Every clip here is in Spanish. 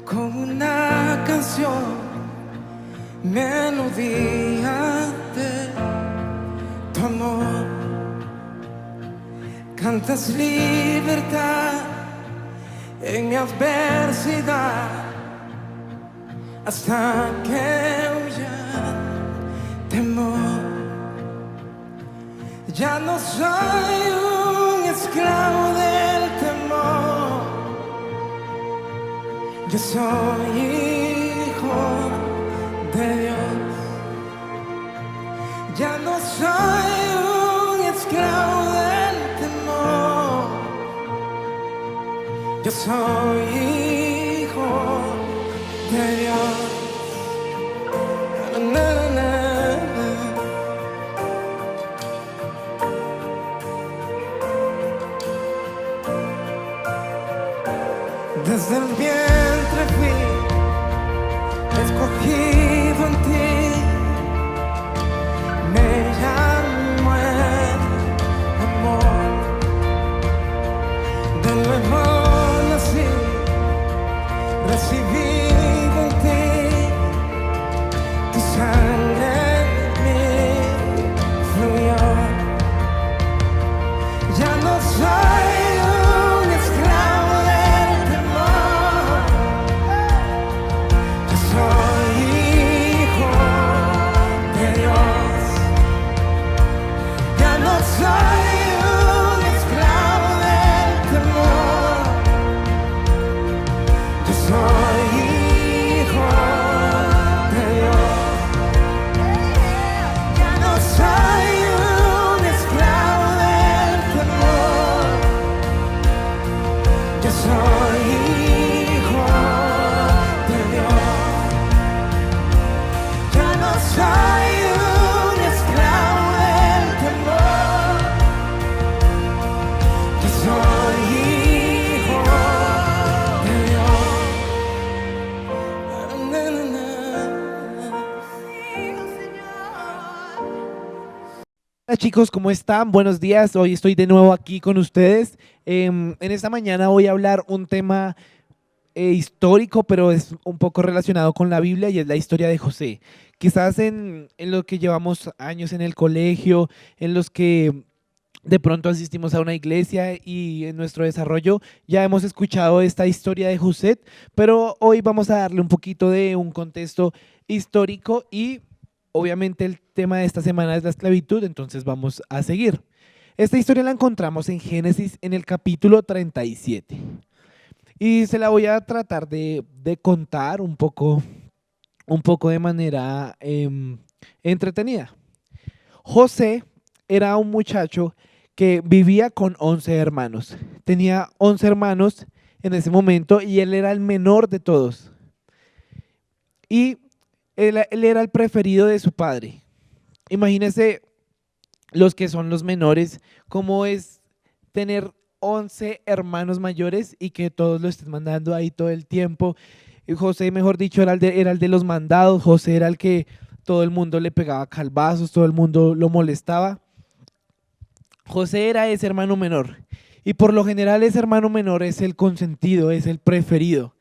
como una canción, melodía de tu amor. Cantas libertad en mi adversidad, hasta que huya temor. Ya no soy un esclavo del temor, yo soy hijo de Dios. Ya no soy un esclavo del temor, yo soy hijo de Dios. Na, na, na. Desde el vientre fui escogido en ti, me llamo el amor. De nuevo nací, recibido en ti, tu sangre en mí fluyó. Ya no soy un esclavo del temor, yo soy hijo de Dios. Ya no soy un esclavo del temor, yo soy hijo de Dios. Ya no soy un esclavo del temor, yo soy hijo de Dios. Ya no soy un esclavo del temor, yo soy hijo de Dios. Na, na, na. Hola chicos, ¿cómo están? Buenos días. Hoy estoy de nuevo aquí con ustedes. En esta mañana voy a hablar un tema histórico, pero es un poco relacionado con la Biblia y es la historia de José. Quizás en lo que llevamos años en el colegio, en los que de pronto asistimos a una iglesia y en nuestro desarrollo ya hemos escuchado esta historia de José, pero hoy vamos a darle un poquito de un contexto histórico y obviamente el tema de esta semana es la esclavitud, entonces vamos a seguir. Esta historia la encontramos en Génesis en el capítulo 37 y se la voy a tratar de contar un poco de manera entretenida. José era un muchacho que vivía con 11 hermanos. Tenía 11 hermanos en ese momento y él era el menor de todos. Y él era el preferido de su padre. Imagínense los que son los menores, cómo es tener 11 hermanos mayores y que todos lo estén mandando ahí todo el tiempo. Y José, mejor dicho, era el de los mandados. José era el que todo el mundo le pegaba calvazos, todo el mundo lo molestaba. José era ese hermano menor y por lo general ese hermano menor es el consentido, es el preferido.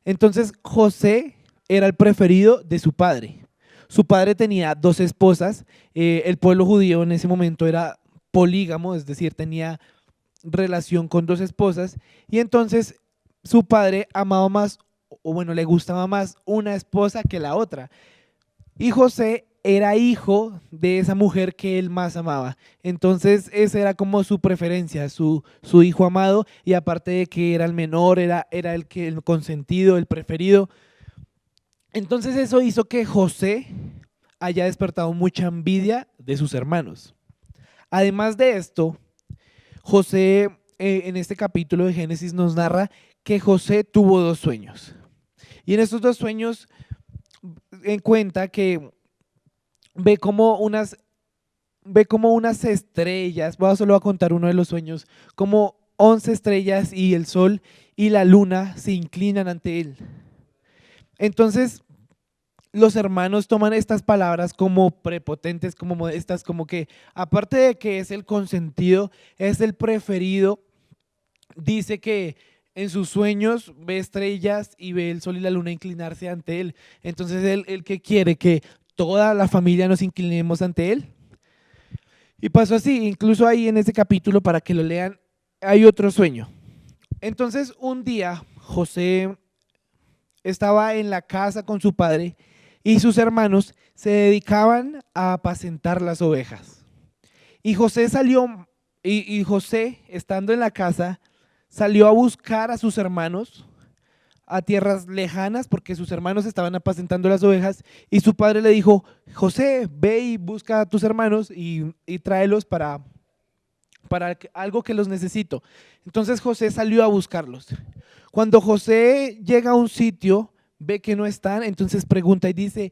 Entonces José era el preferido de su padre. Su padre tenía dos esposas, el pueblo judío en ese momento era polígamo, es decir, tenía relación con dos esposas y entonces su padre amaba más, o bueno, le gustaba más una esposa que la otra. Y José era hijo de esa mujer que él más amaba. Entonces esa era como su preferencia, su hijo amado, y aparte de que era el menor, era el consentido, el preferido. Entonces eso hizo que José haya despertado mucha envidia de sus hermanos. Además de esto, José, en este capítulo de Génesis nos narra que José tuvo dos sueños. Y en estos dos sueños en cuenta que ve como unas, ve como unas estrellas, voy a solo a contar uno de los sueños, como 11 estrellas y el sol y la luna se inclinan ante él. Entonces los hermanos toman estas palabras como prepotentes, como modestas, como que aparte de que es el consentido, es el preferido, dice que en sus sueños ve estrellas y ve el sol y la luna inclinarse ante él. Entonces él que quiere que toda la familia nos inclinemos ante él. Y pasó así, incluso ahí en ese capítulo, para que lo lean, hay otro sueño. Entonces un día José estaba en la casa con su padre y sus hermanos se dedicaban a apacentar las ovejas. Y José salió, y José, estando en la casa, salió a buscar a sus hermanos a tierras lejanas porque sus hermanos estaban apacentando las ovejas y su padre le dijo, José, ve y busca a tus hermanos y tráelos para algo que los necesito. Entonces José salió a buscarlos. Cuando José llega a un sitio, ve que no están, entonces pregunta y dice,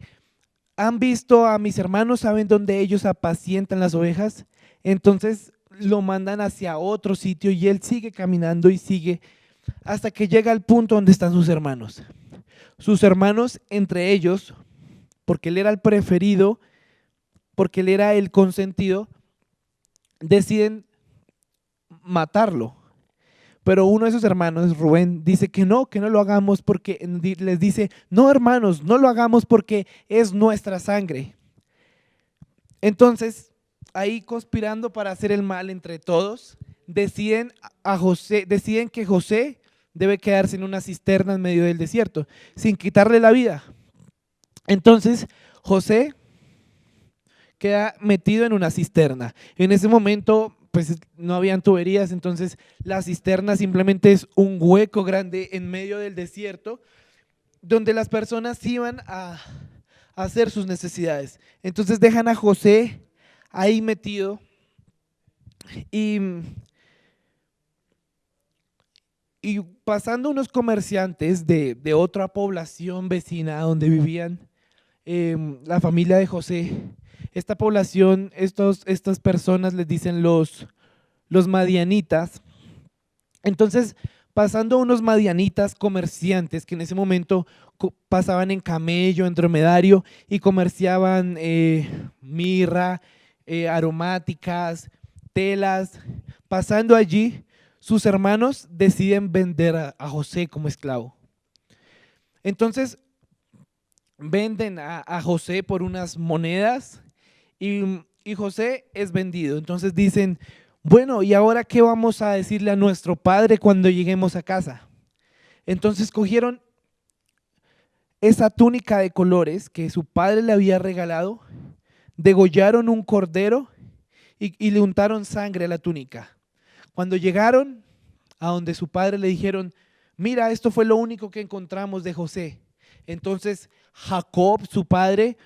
¿han visto a mis hermanos? ¿Saben dónde ellos apacientan las ovejas? Entonces lo mandan hacia otro sitio y él sigue caminando y sigue hasta que llega al punto donde están sus hermanos. Sus hermanos, entre ellos, porque él era el preferido, porque él era el consentido, deciden matarlo. Pero uno de sus hermanos, Rubén, dice que no lo hagamos porque les dice, no hermanos, no lo hagamos porque es nuestra sangre. Entonces, ahí conspirando para hacer el mal entre todos, deciden que José debe quedarse en una cisterna en medio del desierto, sin quitarle la vida. Entonces, José queda metido en una cisterna. En ese momento, pues no habían tuberías, entonces la cisterna simplemente es un hueco grande en medio del desierto donde las personas iban a hacer sus necesidades. Entonces dejan a José ahí metido y pasando unos comerciantes de otra población vecina donde vivían la familia de José. Esta población, estas personas les dicen los madianitas. Entonces, pasando unos madianitas comerciantes que en ese momento pasaban en camello, en dromedario y comerciaban mirra, aromáticas, telas. Pasando allí, sus hermanos deciden vender a José como esclavo. Entonces, venden a José por unas monedas y José es vendido. Entonces dicen, bueno, ¿y ahora qué vamos a decirle a nuestro padre cuando lleguemos a casa? Entonces cogieron esa túnica de colores que su padre le había regalado, degollaron un cordero y le untaron sangre a la túnica. Cuando llegaron a donde su padre le dijeron, mira, esto fue lo único que encontramos de José. Entonces Jacob, su padre,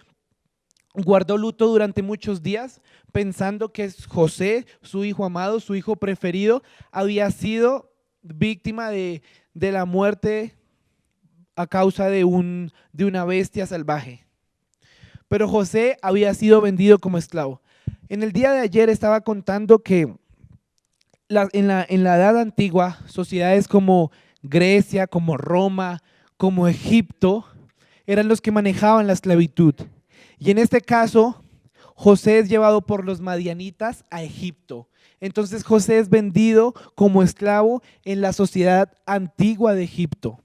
guardó luto durante muchos días pensando que José, su hijo amado, su hijo preferido, había sido víctima de la muerte a causa de una bestia salvaje. Pero José había sido vendido como esclavo. En el día de ayer estaba contando que en la edad antigua, sociedades como Grecia, como Roma, como Egipto, eran los que manejaban la esclavitud. Y en este caso, José es llevado por los madianitas a Egipto. Entonces José es vendido como esclavo en la sociedad antigua de Egipto.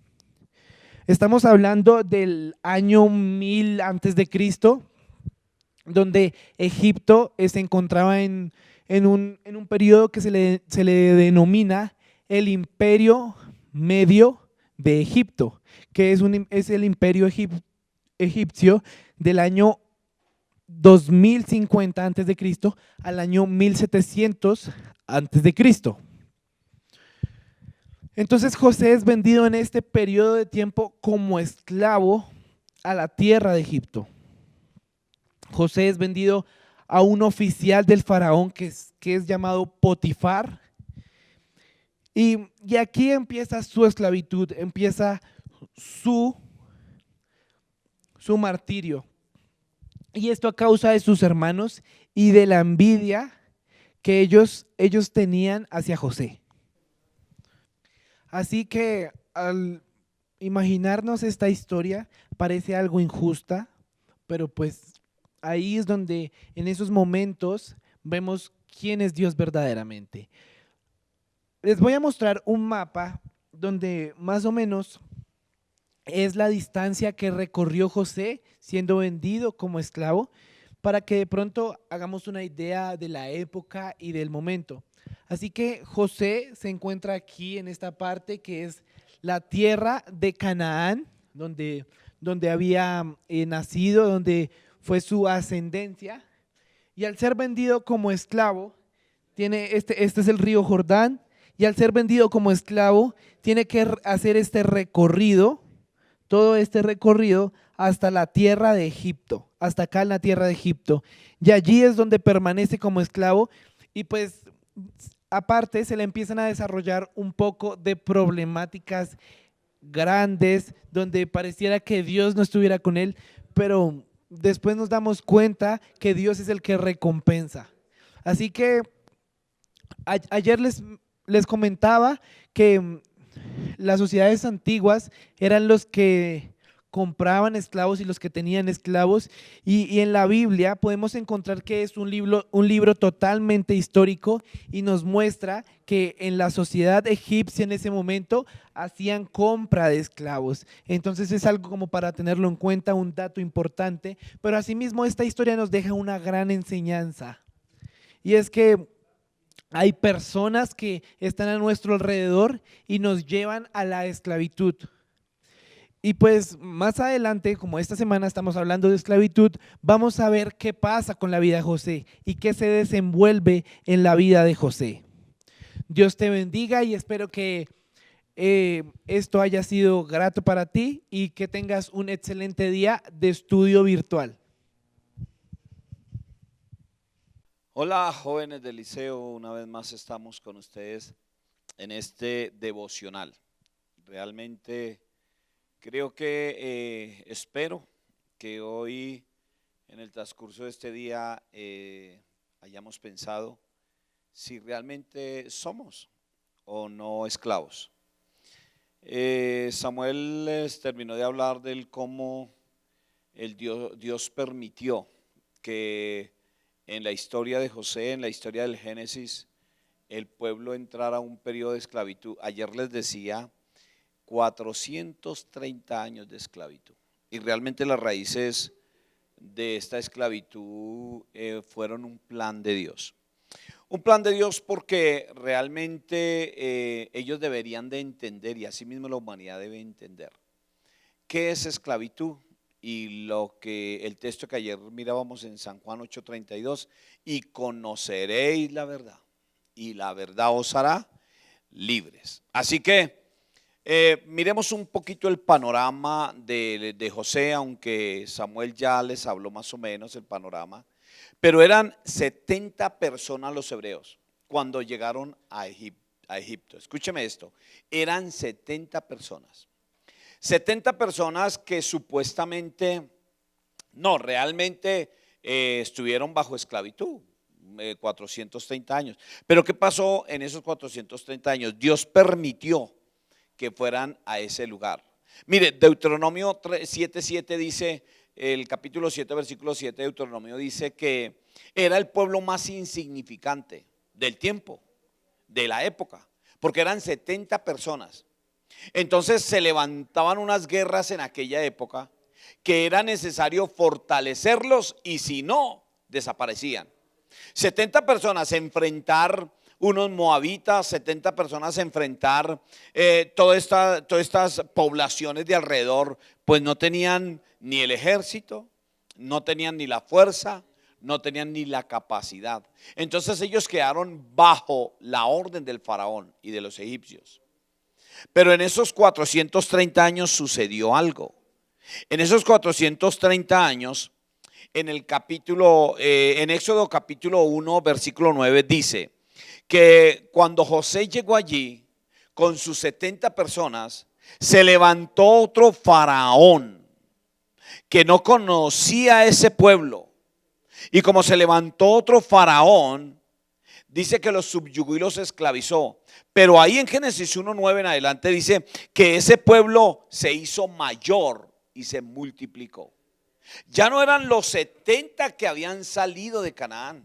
Estamos hablando del año 1000 antes de Cristo, donde Egipto se encontraba en un periodo que se le denomina el Imperio Medio de Egipto, que es el imperio egipcio del año 2050 antes de Cristo al año 1700 antes de Cristo. Entonces José es vendido en este periodo de tiempo como esclavo a la tierra de Egipto. José es vendido a un oficial del faraón que es llamado Potifar. Y aquí empieza su esclavitud, empieza su martirio. Y esto a causa de sus hermanos y de la envidia que ellos tenían hacia José. Así que al imaginarnos esta historia parece algo injusta, pero pues ahí es donde en esos momentos vemos quién es Dios verdaderamente. Les voy a mostrar un mapa donde más o menos es la distancia que recorrió José siendo vendido como esclavo, para que de pronto hagamos una idea de la época y del momento. Así que José se encuentra aquí en esta parte que es la tierra de Canaán, donde había nacido, donde fue su ascendencia. Y al ser vendido como esclavo, este es el río Jordán, y al ser vendido como esclavo, tiene que hacer este recorrido, todo este recorrido hasta la tierra de Egipto, hasta acá en la tierra de Egipto. Y allí es donde permanece como esclavo y pues aparte se le empiezan a desarrollar un poco de problemáticas grandes, donde pareciera que Dios no estuviera con él, pero después nos damos cuenta que Dios es el que recompensa. Así que ayer les comentaba que las sociedades antiguas eran los que compraban esclavos y los que tenían esclavos y en la Biblia podemos encontrar que es un libro totalmente histórico y nos muestra que en la sociedad egipcia en ese momento hacían compra de esclavos. Entonces es algo como para tenerlo en cuenta, un dato importante, pero asimismo esta historia nos deja una gran enseñanza y es que hay personas que están a nuestro alrededor y nos llevan a la esclavitud. Y pues más adelante, como esta semana estamos hablando de esclavitud, vamos a ver qué pasa con la vida de José y qué se desenvuelve en la vida de José. Dios te bendiga y espero que esto haya sido grato para ti y que tengas un excelente día de estudio virtual. Hola jóvenes del liceo, una vez más estamos con ustedes en este devocional. Realmente creo que espero que hoy en el transcurso de este día hayamos pensado si realmente somos o no esclavos. Samuel les terminó de hablar del cómo Dios permitió que en la historia de José, en la historia del Génesis, el pueblo entrara a un periodo de esclavitud. Ayer les decía 430 años de esclavitud. Y realmente las raíces de esta esclavitud fueron un plan de Dios. Un plan de Dios porque realmente ellos deberían de entender, y así mismo la humanidad debe entender, qué es esclavitud. Y el texto que ayer mirábamos en San Juan 8:32, y conoceréis la verdad, y la verdad os hará libres. Así que miremos un poquito el panorama de José, aunque Samuel ya les habló más o menos el panorama, pero eran 70 personas los hebreos cuando llegaron a Egipto. Escúcheme esto, eran 70 personas. 70 personas que supuestamente, no, realmente estuvieron bajo esclavitud, 430 años. Pero ¿qué pasó en esos 430 años? Dios permitió que fueran a ese lugar. Mire, Deuteronomio 7:7 dice, el capítulo 7, versículo 7 de Deuteronomio dice que era el pueblo más insignificante del tiempo, de la época, porque eran 70 personas. Entonces se levantaban unas guerras en aquella época que era necesario fortalecerlos y si no, desaparecían. 70 personas enfrentar unos moabitas, 70 personas enfrentar todas estas poblaciones de alrededor, pues no tenían ni el ejército, no tenían ni la fuerza, no tenían ni la capacidad. Entonces ellos quedaron bajo la orden del faraón y de los egipcios. Pero en esos 430 años sucedió algo. En esos 430 años, en Éxodo capítulo 1, versículo 9 dice que cuando José llegó allí con sus 70 personas, se levantó otro faraón que no conocía a ese pueblo. Y como se levantó otro faraón, dice que los subyugó y los esclavizó. Pero ahí en Génesis 1:9 en adelante dice que ese pueblo se hizo mayor y se multiplicó. Ya no eran los 70 que habían salido de Canaán,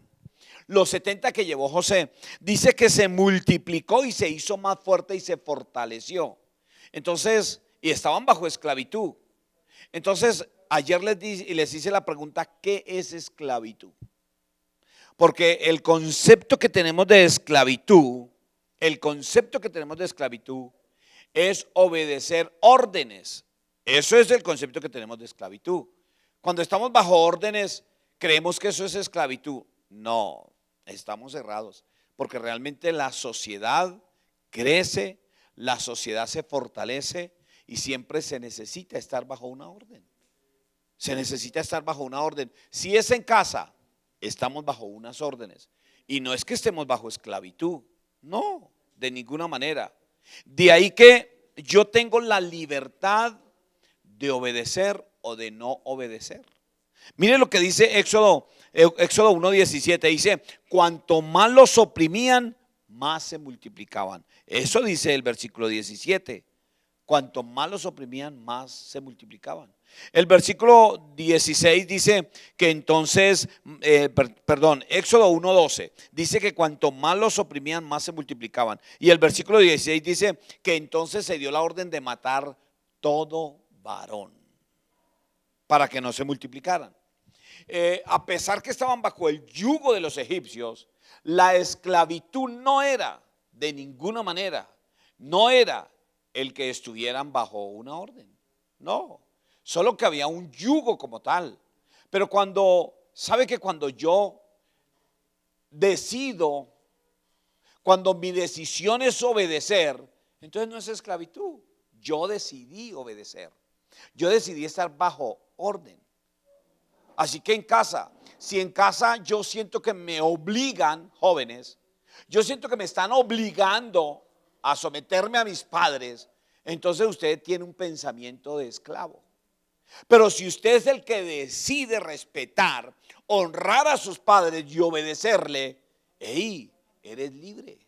los 70 que llevó José. Dice que se multiplicó y se hizo más fuerte y se fortaleció. Entonces, y estaban bajo esclavitud. Entonces, ayer les hice la pregunta, ¿qué es esclavitud? Porque el concepto que tenemos de esclavitud, es obedecer órdenes. Eso es el concepto que tenemos de esclavitud. Cuando estamos bajo órdenes, creemos que eso es esclavitud. No, estamos errados, porque realmente la sociedad crece, la sociedad se fortalece y siempre se necesita estar bajo una orden. Se necesita estar bajo una orden. Si es en casa, estamos bajo unas órdenes. Y no es que estemos bajo esclavitud, no, de ninguna manera. De ahí que yo tengo la libertad de obedecer o de no obedecer. Mire lo que dice Éxodo 1:17, dice, cuanto más los oprimían, más se multiplicaban. Eso dice el versículo 17. Cuanto más los oprimían, más se multiplicaban. El versículo 16 dice que entonces, Éxodo 1:12, dice que cuanto más los oprimían, más se multiplicaban. Y el versículo 16 dice que entonces se dio la orden de matar todo varón para que no se multiplicaran. A pesar que estaban bajo el yugo de los egipcios, la esclavitud no era de ninguna manera, no era el que estuvieran bajo una orden, no, solo que había un yugo como tal. Pero sabe que cuando yo decido, cuando mi decisión es obedecer, entonces no es esclavitud. Yo decidí obedecer, yo decidí estar bajo orden. Así que en casa, si en casa yo siento que me obligan, jóvenes, yo siento que me están obligando a someterme a mis padres, entonces usted tiene un pensamiento de esclavo. Pero si usted es el que decide respetar, honrar a sus padres y obedecerle, ¡ey! Eres libre.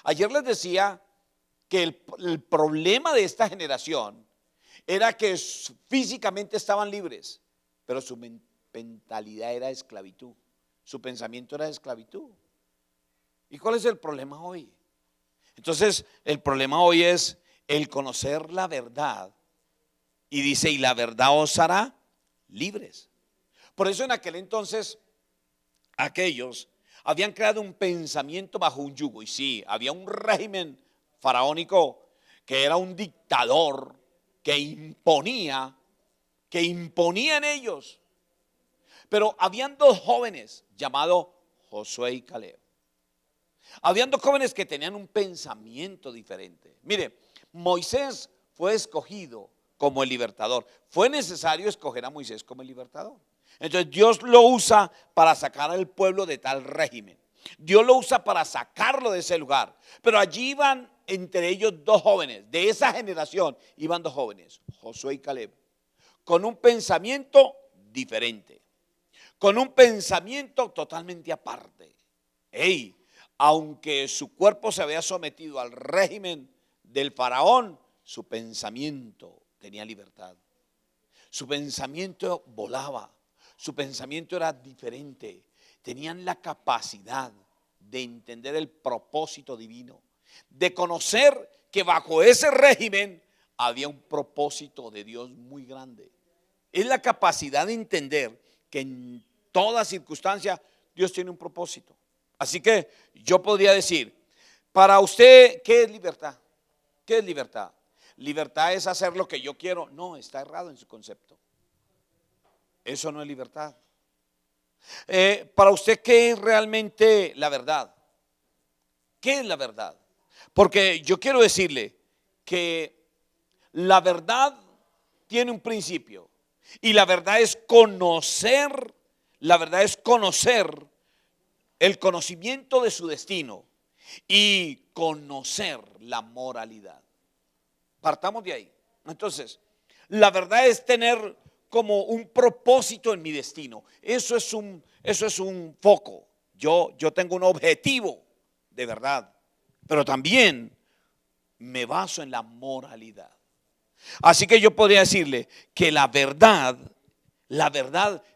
Ayer les decía que el problema de esta generación era que físicamente estaban libres, pero su mentalidad era esclavitud, su pensamiento era esclavitud. ¿Y cuál es el problema hoy? Entonces, el problema hoy es el conocer la verdad. Y dice, y la verdad os hará libres. Por eso en aquel entonces, aquellos habían creado un pensamiento bajo un yugo. Y sí, había un régimen faraónico que era un dictador que imponía en ellos. Pero habían dos jóvenes llamados Josué y Caleb. Habían dos jóvenes que tenían un pensamiento diferente. Mire, Moisés fue escogido como el libertador. Fue necesario escoger a Moisés como el libertador. Entonces Dios lo usa para sacar al pueblo de tal régimen. Dios lo usa para sacarlo de ese lugar. Pero allí iban entre ellos dos jóvenes. De esa generación iban dos jóvenes, Josué y Caleb, con un pensamiento diferente, con un pensamiento totalmente aparte. Aunque su cuerpo se había sometido al régimen del faraón, su pensamiento tenía libertad. Su pensamiento volaba, su pensamiento era diferente. Tenían la capacidad de entender el propósito divino, de conocer que bajo ese régimen había un propósito de Dios muy grande. Es la capacidad de entender que en toda circunstancia Dios tiene un propósito. Así que yo podría decir, para usted, ¿qué es libertad? ¿Qué es libertad? Libertad es hacer lo que yo quiero. No, está errado en su concepto. Eso no es libertad. Para usted, ¿qué es realmente la verdad? ¿Qué es la verdad? Porque yo quiero decirle que la verdad tiene un principio. Y la verdad es conocer, el conocimiento de su destino y conocer la moralidad. Partamos de ahí. Entonces, la verdad es tener como un propósito en mi destino. Eso es un foco. Yo tengo un objetivo de verdad, pero también me baso en la moralidad. Así que yo podría decirle que la verdad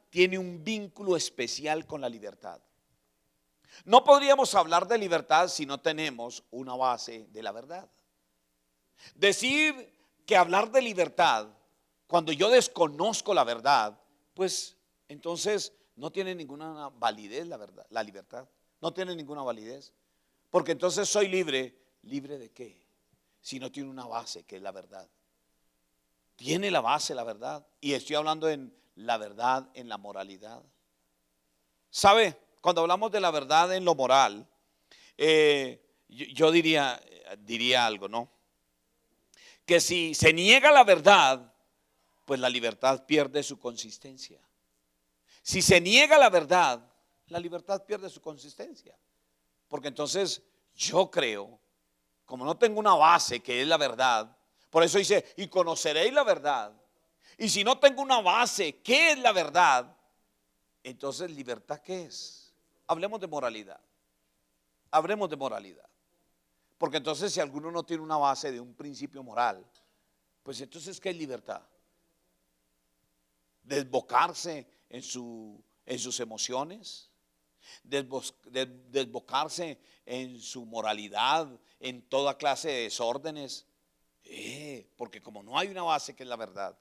tiene un vínculo especial con la libertad. No podríamos hablar de libertad si no tenemos una base de la verdad. Decir que hablar de libertad, cuando yo desconozco la verdad, pues entonces no tiene ninguna validez la verdad, la libertad. No tiene ninguna validez. Porque entonces soy libre. ¿Libre de qué? Si no tiene una base que es la verdad. Tiene la base la verdad. Y estoy hablando en la verdad, en la moralidad. ¿Sabe? Cuando hablamos de la verdad en lo moral, yo diría algo, ¿no? Que si se niega la verdad, pues la libertad pierde su consistencia. Si se niega la verdad, la libertad pierde su consistencia. Porque entonces yo creo, como no tengo una base que es la verdad, por eso dice, y conoceréis la verdad. Y si no tengo una base, ¿qué es la verdad? Entonces, ¿libertad qué es? Hablemos de moralidad. Hablemos de moralidad. Porque entonces si alguno no tiene una base de un principio moral, pues entonces ¿qué es libertad? Desbocarse en sus emociones, desbocarse en su moralidad, en toda clase de desórdenes. Porque como no hay una base que es la verdad,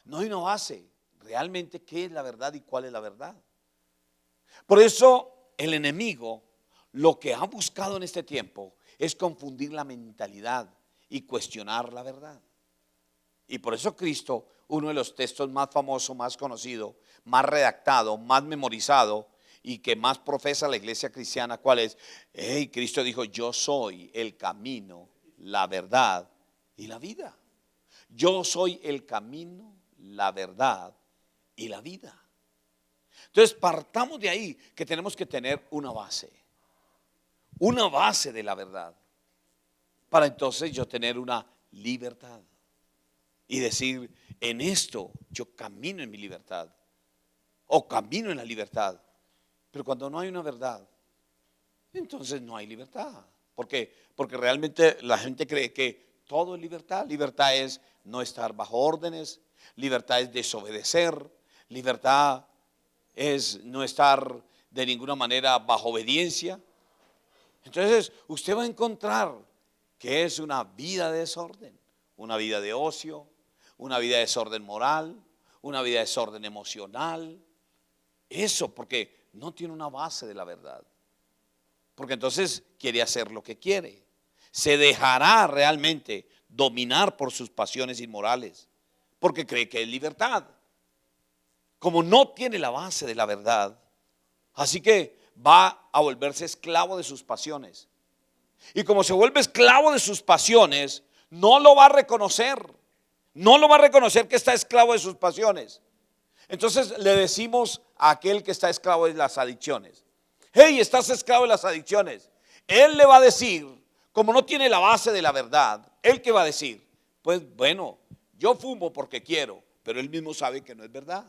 no hay una base realmente qué es la verdad y cuál es la verdad. Por eso el enemigo lo que ha buscado en este tiempo es confundir la mentalidad y cuestionar la verdad. Y por eso Cristo, uno de los textos más famosos, más conocido, más redactado, más memorizado y que más profesa la iglesia cristiana, ¿cuál es? Cristo dijo, yo soy el camino, la verdad y la vida. Yo soy el camino, la verdad y la vida. Entonces partamos de ahí que tenemos que tener una base de la verdad, para entonces yo tener una libertad y decir, en esto yo camino en mi libertad o camino en la libertad. Pero cuando no hay una verdad, entonces no hay libertad. Porque realmente la gente cree que todo es libertad. Libertad es no estar bajo órdenes, libertad es desobedecer, libertad es no estar de ninguna manera bajo obediencia. Entonces usted va a encontrar que es una vida de desorden, una vida de ocio, una vida de desorden moral, una vida de desorden emocional. Eso porque no tiene una base de la verdad. Porque entonces quiere hacer lo que quiere. Se dejará realmente dominar por sus pasiones inmorales, porque cree que es libertad. Como no tiene la base de la verdad, así que va a volverse esclavo de sus pasiones. Y como se vuelve esclavo de sus pasiones, no lo va a reconocer. No lo va a reconocer que está esclavo de sus pasiones. Entonces le decimos a aquel que está esclavo de las adicciones: hey, estás esclavo de las adicciones. Él le va a decir, como no tiene la base de la verdad, ¿él qué va a decir? Pues bueno, yo fumo porque quiero, pero él mismo sabe que no es verdad.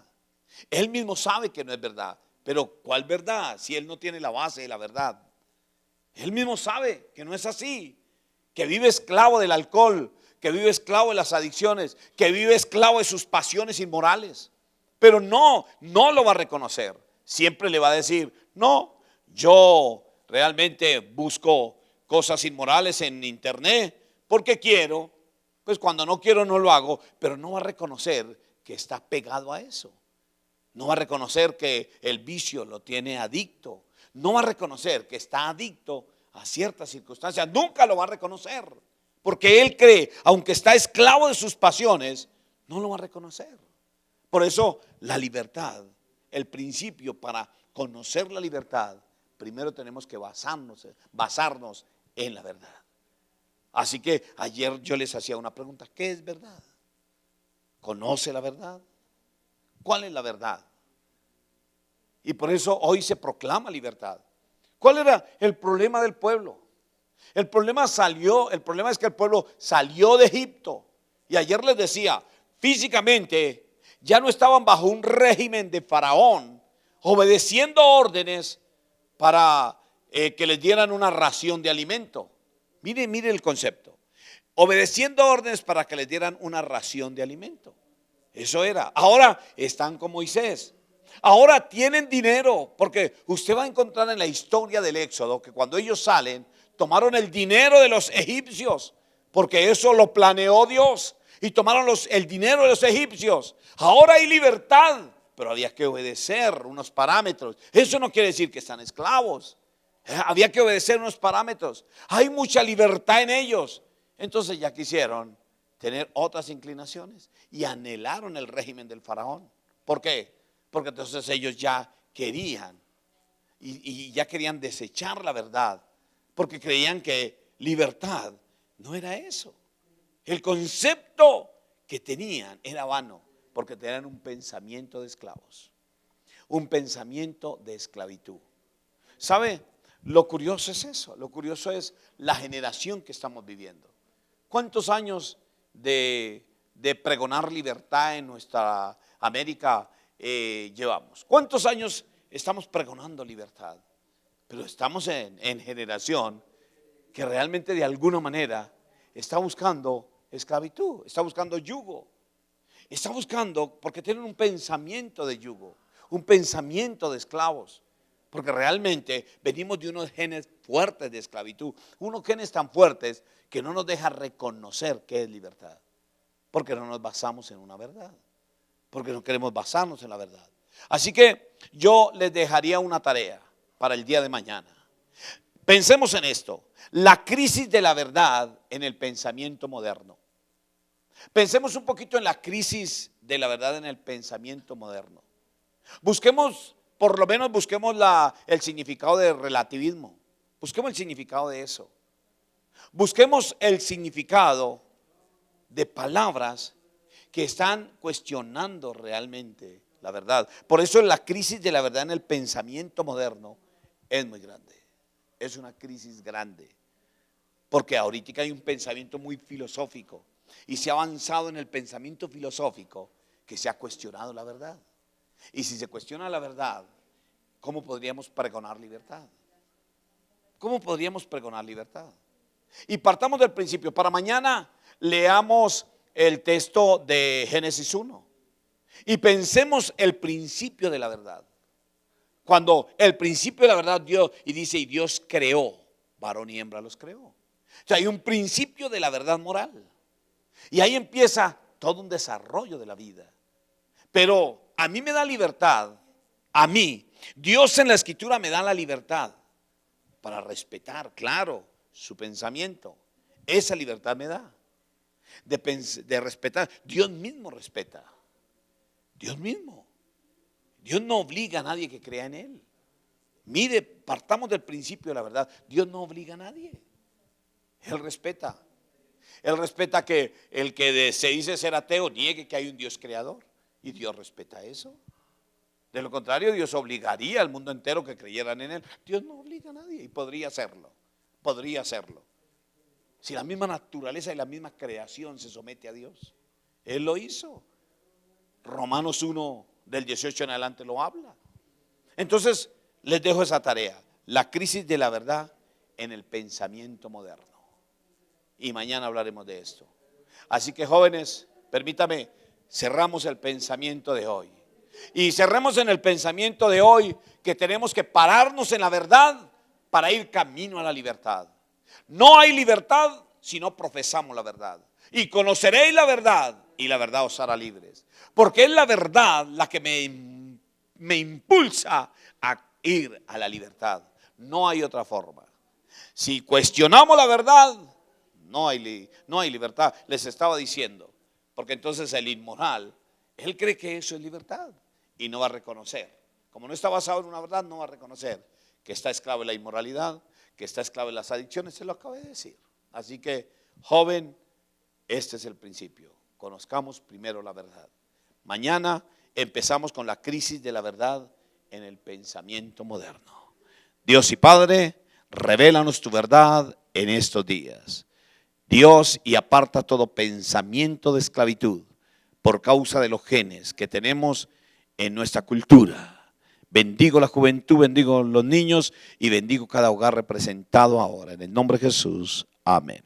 Él mismo sabe que no es verdad. Pero ¿cuál verdad si él no tiene la base de la verdad? Él mismo sabe que no es así, que vive esclavo del alcohol, que vive esclavo de las adicciones, que vive esclavo de sus pasiones inmorales. Pero no lo va a reconocer. Siempre le va a decir, no, yo realmente busco cosas inmorales en internet porque quiero. Pues cuando no quiero no lo hago, pero no va a reconocer que está pegado a eso. No va a reconocer que el vicio lo tiene adicto. No va a reconocer que está adicto a ciertas circunstancias. Nunca lo va a reconocer. Porque él cree, aunque está esclavo de sus pasiones, no lo va a reconocer. Por eso la libertad, el principio para conocer la libertad, primero tenemos que basarnos en la verdad. Así que ayer yo les hacía una pregunta: ¿qué es verdad? ¿Conoce la verdad? ¿Cuál es la verdad? Y por eso hoy se proclama libertad. ¿Cuál era el problema del pueblo? El problema es que el pueblo salió de Egipto. Y ayer les decía, físicamente ya no estaban bajo un régimen de Faraón, obedeciendo órdenes para que les dieran una ración de alimento. Mire el concepto. Obedeciendo órdenes para que les dieran una ración de alimento. Eso era. Ahora están con Moisés. Ahora tienen dinero, porque usted va a encontrar en la historia del Éxodo que cuando ellos salen, tomaron el dinero de los egipcios porque eso lo planeó Dios y tomaron el dinero de los egipcios. Ahora hay libertad, pero había que obedecer unos parámetros. Eso no quiere decir que están esclavos. Había que obedecer unos parámetros. Hay mucha libertad en ellos. Entonces ya quisieron tener otras inclinaciones y anhelaron el régimen del faraón. ¿Por qué? Porque entonces ellos ya querían y ya querían desechar la verdad, porque creían que libertad no era eso. El concepto que tenían era vano, porque tenían un pensamiento de esclavos, un pensamiento de esclavitud. ¿Sabe? Lo curioso es eso, lo curioso es la generación que estamos viviendo. ¿Cuántos años de pregonar libertad en nuestra América llevamos? ¿Cuántos años estamos pregonando libertad? Pero estamos en generación que realmente de alguna manera está buscando esclavitud, está buscando yugo, está buscando, porque tienen un pensamiento de yugo, un pensamiento de esclavos, porque realmente venimos de unos genes fuertes de esclavitud, unos genes tan fuertes que no nos deja reconocer qué es libertad, porque no nos basamos en una verdad, porque no queremos basarnos en la verdad. Así que yo les dejaría una tarea para el día de mañana. Pensemos en esto, la crisis de la verdad en el pensamiento moderno. Pensemos un poquito en la crisis de la verdad en el pensamiento moderno. Busquemos, por lo menos busquemos el significado de relativismo. Busquemos el significado de eso. Busquemos el significado de palabras que están cuestionando realmente la verdad. Por eso la crisis de la verdad en el pensamiento moderno es muy grande. Es una crisis grande. Porque ahorita hay un pensamiento muy filosófico y se ha avanzado en el pensamiento filosófico que se ha cuestionado la verdad. Y si se cuestiona la verdad, ¿cómo podríamos pregonar libertad? ¿Cómo podríamos pregonar libertad? Y partamos del principio. Para mañana leamos el texto de Génesis 1 y pensemos el principio de la verdad. Cuando el principio de la verdad Dios, y dice, y Dios creó, varón y hembra los creó. O sea, hay un principio de la verdad moral. Y ahí empieza todo un desarrollo de la vida. Pero a mí me da libertad, a mí, Dios en la Escritura me da la libertad para respetar, claro, su pensamiento. Esa libertad me da de respetar. Dios mismo respeta. Dios mismo. Dios no obliga a nadie que crea en Él. Mire, partamos del principio de la verdad. Dios no obliga a nadie. Él respeta. Él respeta que el que se dice ser ateo niegue que hay un Dios creador. Y Dios respeta eso. De lo contrario, Dios obligaría al mundo entero que creyeran en Él. Dios no obliga a nadie y podría hacerlo. Podría hacerlo. Si la misma naturaleza y la misma creación se somete a Dios. Él lo hizo. Romanos 1 del 18 en adelante lo habla. Entonces les dejo esa tarea. La crisis de la verdad en el pensamiento moderno. Y mañana hablaremos de esto. Así que jóvenes, permítame, cerramos el pensamiento de hoy. Y cerremos en el pensamiento de hoy que tenemos que pararnos en la verdad para ir camino a la libertad. No hay libertad si no profesamos la verdad. Y conoceréis la verdad y la verdad os hará libres. Porque es la verdad la que me impulsa a ir a la libertad. No hay otra forma. Si cuestionamos la verdad, no hay libertad. Les estaba diciendo, porque entonces el inmoral, él cree que eso es libertad y no va a reconocer. Como no está basado en una verdad, no va a reconocer que está esclavo de la inmoralidad, que está esclavo de las adicciones. Se lo acabé de decir. Así que, joven, este es el principio. Conozcamos primero la verdad. Mañana empezamos con la crisis de la verdad en el pensamiento moderno. Dios y Padre, revélanos tu verdad en estos días. Dios, y aparta todo pensamiento de esclavitud por causa de los genes que tenemos en nuestra cultura. Bendigo la juventud, bendigo los niños y bendigo cada hogar representado ahora. En el nombre de Jesús, amén.